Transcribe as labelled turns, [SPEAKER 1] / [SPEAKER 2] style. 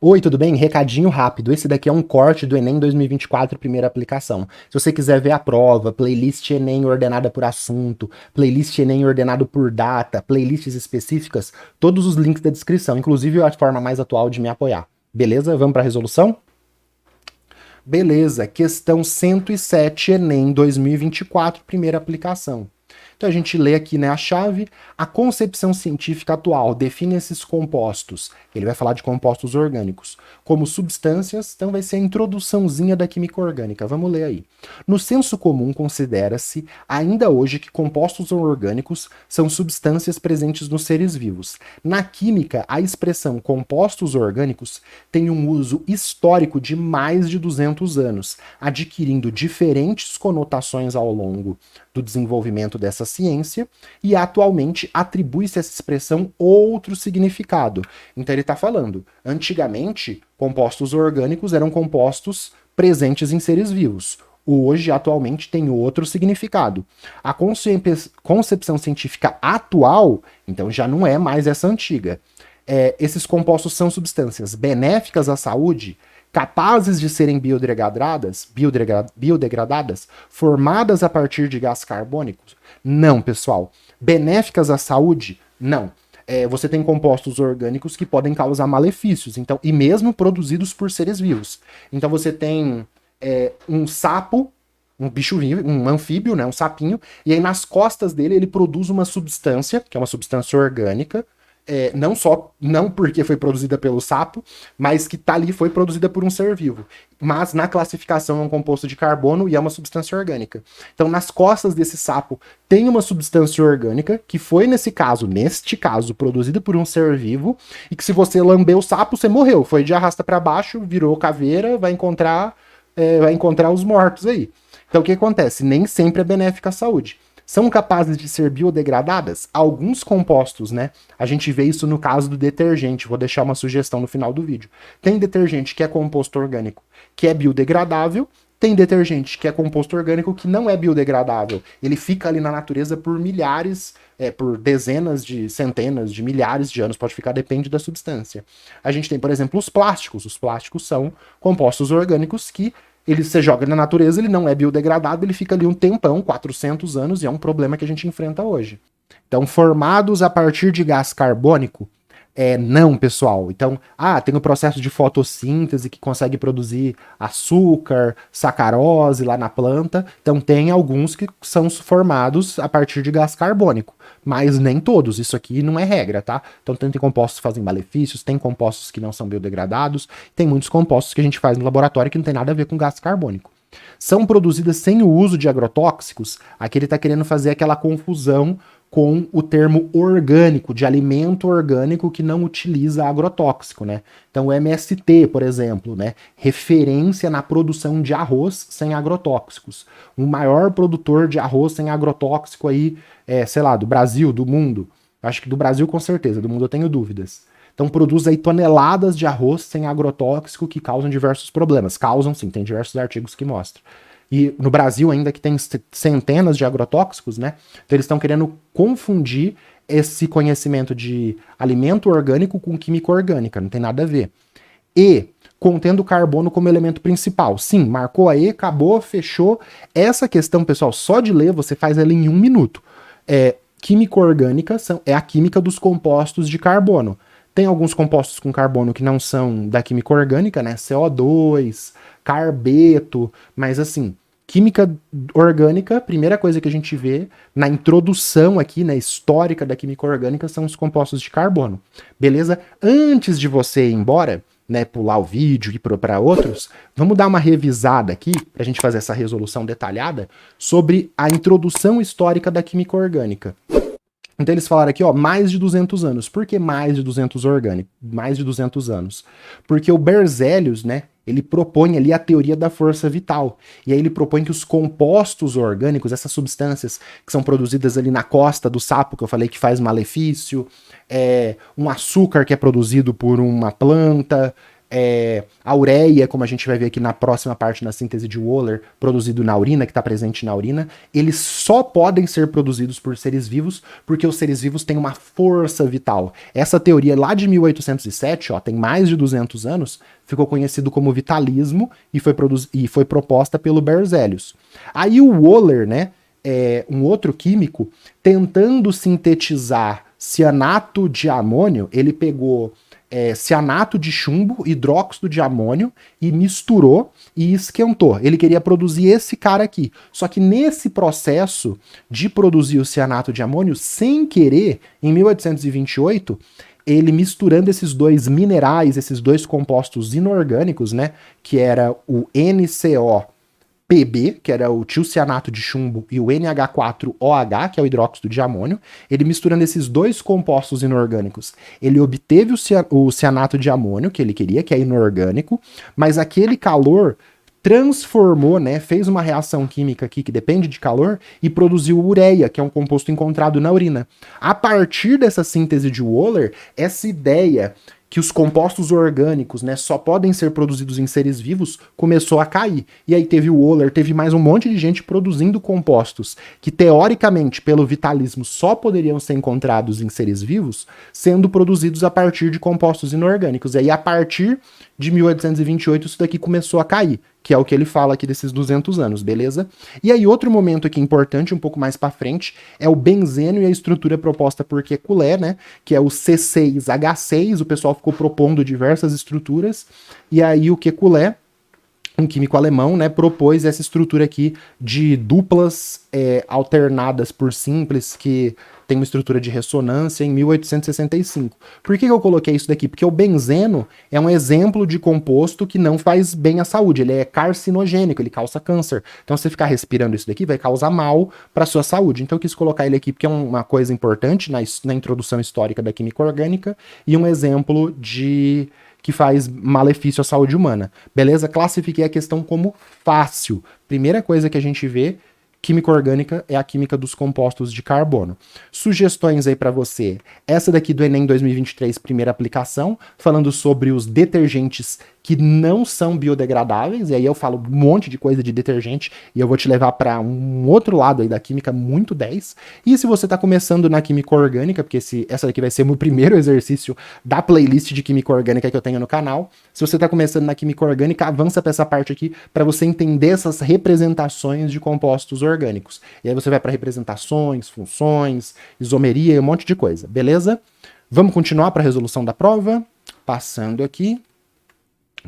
[SPEAKER 1] Oi, tudo bem? Recadinho rápido. Esse daqui é um corte do Enem 2024, primeira aplicação. Se você quiser ver a prova, playlist Enem ordenada por assunto, playlist Enem ordenado por data, playlists específicas, todos os links da descrição, inclusive a forma mais atual de me apoiar. Beleza? Vamos para a resolução? Beleza. Questão 107, Enem 2024, primeira aplicação. Então a gente lê aqui, né, a chave. A concepção científica atual define esses compostos. Ele vai falar de compostos orgânicos como substâncias, então vai ser a introduçãozinha da química orgânica. Vamos ler aí. No senso comum considera-se ainda hoje que compostos orgânicos são substâncias presentes nos seres vivos. Na química, a expressão compostos orgânicos tem um uso histórico de mais de 200 anos, adquirindo diferentes conotações ao longo do desenvolvimento dessa ciência, e atualmente atribui-se a essa expressão outro significado. Então ele está falando, antigamente, compostos orgânicos eram compostos presentes em seres vivos. Hoje, atualmente, tem outro significado. A concepção científica atual, então, já não é mais essa antiga. Esses compostos são substâncias benéficas à saúde, capazes de serem biodegradadas, formadas a partir de gás carbônico? Não, pessoal. Benéficas à saúde? Não. Você tem compostos orgânicos que podem causar malefícios, então, e mesmo produzidos por seres vivos. Então você tem um sapo, um bicho vivo, um anfíbio, né, um sapinho, e aí nas costas dele ele produz uma substância, que é uma substância orgânica, não porque foi produzida pelo sapo, mas que tá ali foi produzida por um ser vivo. Mas na classificação é um composto de carbono e é uma substância orgânica. Então, nas costas desse sapo tem uma substância orgânica que foi, neste caso, produzida por um ser vivo, e que se você lamber o sapo, você morreu. Foi de arrasta para baixo, virou caveira, vai encontrar os mortos aí. Então, o que acontece? Nem sempre é benéfica à saúde. São capazes de ser biodegradadas? Alguns compostos, né? A gente vê isso no caso do detergente. Vou deixar uma sugestão no final do vídeo. Tem detergente que é composto orgânico que é biodegradável. Tem detergente que é composto orgânico que não é biodegradável. Ele fica ali na natureza por por dezenas de centenas de milhares de anos. Pode ficar, depende da substância. A gente tem, por exemplo, os plásticos. Os plásticos são compostos orgânicos que você joga na natureza, ele não é biodegradável, ele fica ali um tempão, 400 anos, e é um problema que a gente enfrenta hoje. Então, formados a partir de gás carbônico, não, pessoal. Então, tem o processo de fotossíntese que consegue produzir açúcar, sacarose lá na planta. Então, tem alguns que são formados a partir de gás carbônico, mas nem todos. Isso aqui não é regra, tá? Então, tem compostos que fazem malefícios, tem compostos que não são biodegradados, tem muitos compostos que a gente faz no laboratório que não tem nada a ver com gás carbônico. São produzidas sem o uso de agrotóxicos. Aqui ele está querendo fazer aquela confusão com o termo orgânico, de alimento orgânico que não utiliza agrotóxico, né? Então o MST, por exemplo, né? Referência na produção de arroz sem agrotóxicos. O maior produtor de arroz sem agrotóxico aí, sei lá, do Brasil, do mundo. Acho que do Brasil com certeza, do mundo eu tenho dúvidas. Então produz aí toneladas de arroz sem agrotóxico que causam diversos problemas. Causam sim, tem diversos artigos que mostram. E no Brasil ainda que tem centenas de agrotóxicos, né? Então eles estão querendo confundir esse conhecimento de alimento orgânico com química orgânica, não tem nada a ver. E contendo carbono como elemento principal. Sim, marcou aí, acabou, fechou. Essa questão, pessoal, só de ler você faz ela em 1 minuto. Química orgânica é a química dos compostos de carbono. Tem alguns compostos com carbono que não são da química orgânica, né? CO2, carbeto, mas assim, química orgânica, primeira coisa que a gente vê na introdução aqui, na histórica da química orgânica, são os compostos de carbono. Beleza? Antes de você ir embora, né, pular o vídeo e ir para outros, vamos dar uma revisada aqui, para a gente fazer essa resolução detalhada, sobre a introdução histórica da química orgânica. Então eles falaram aqui, mais de 200 anos. Por que mais de 200 Mais de 200 anos. Porque o Berzelius, né, ele propõe ali a teoria da força vital. E aí ele propõe que os compostos orgânicos, essas substâncias que são produzidas ali na costa do sapo, que eu falei que faz malefício, um açúcar que é produzido por uma planta, a ureia, como a gente vai ver aqui na próxima parte na síntese de Wöhler, produzido na urina, que está presente na urina, eles só podem ser produzidos por seres vivos porque os seres vivos têm uma força vital. Essa teoria lá de 1807, ó, tem mais de 200 anos, ficou conhecido como vitalismo e foi proposta pelo Berzelius. Aí o Wöhler, né, um outro químico, tentando sintetizar cianato de amônio, ele pegou cianato de chumbo, hidróxido de amônio e misturou e esquentou. Ele queria produzir esse cara aqui. Só que nesse processo de produzir o cianato de amônio, sem querer, em 1828, ele misturando esses dois minerais, esses dois compostos inorgânicos, né, que era o NCO-PB, que era o tiocianato de chumbo, e o NH4OH, que é o hidróxido de amônio, ele misturando esses dois compostos inorgânicos, ele obteve o cianato de amônio, que ele queria, que é inorgânico, mas aquele calor transformou, né, fez uma reação química aqui que depende de calor e produziu ureia, que é um composto encontrado na urina. A partir dessa síntese de Wöhler, essa ideia que os compostos orgânicos, né, só podem ser produzidos em seres vivos, começou a cair. E aí teve o Wöhler, teve mais um monte de gente produzindo compostos que, teoricamente, pelo vitalismo, só poderiam ser encontrados em seres vivos, sendo produzidos a partir de compostos inorgânicos. E aí, a partir de 1828, isso daqui começou a cair, que é o que ele fala aqui desses 200 anos, beleza? E aí, outro momento aqui importante, um pouco mais pra frente, é o benzeno e a estrutura proposta por Kekulé, né? Que é o C6H6, o pessoal ficou propondo diversas estruturas, e aí o Kekulé, um químico alemão, né, propôs essa estrutura aqui de duplas alternadas por simples, que tem uma estrutura de ressonância em 1865. Por que eu coloquei isso daqui? Porque o benzeno é um exemplo de composto que não faz bem à saúde, ele é carcinogênico, ele causa câncer. Então, se você ficar respirando isso daqui, vai causar mal para sua saúde. Então, eu quis colocar ele aqui porque é uma coisa importante na introdução histórica da química orgânica e um exemplo de que faz malefício à saúde humana. Beleza? Classifiquei a questão como fácil. Primeira coisa que a gente vê, química orgânica é a química dos compostos de carbono. Sugestões aí para você. Essa daqui do Enem 2023, primeira aplicação, falando sobre os detergentes que não são biodegradáveis, e aí eu falo um monte de coisa de detergente, e eu vou te levar para um outro lado aí da química muito 10. E se você está começando na química orgânica, porque essa daqui vai ser o meu primeiro exercício da playlist de química orgânica que eu tenho no canal, se você está começando na química orgânica, avança para essa parte aqui para você entender essas representações de compostos orgânicos. E aí você vai para representações, funções, isomeria e um monte de coisa, beleza? Vamos continuar para a resolução da prova? Passando aqui.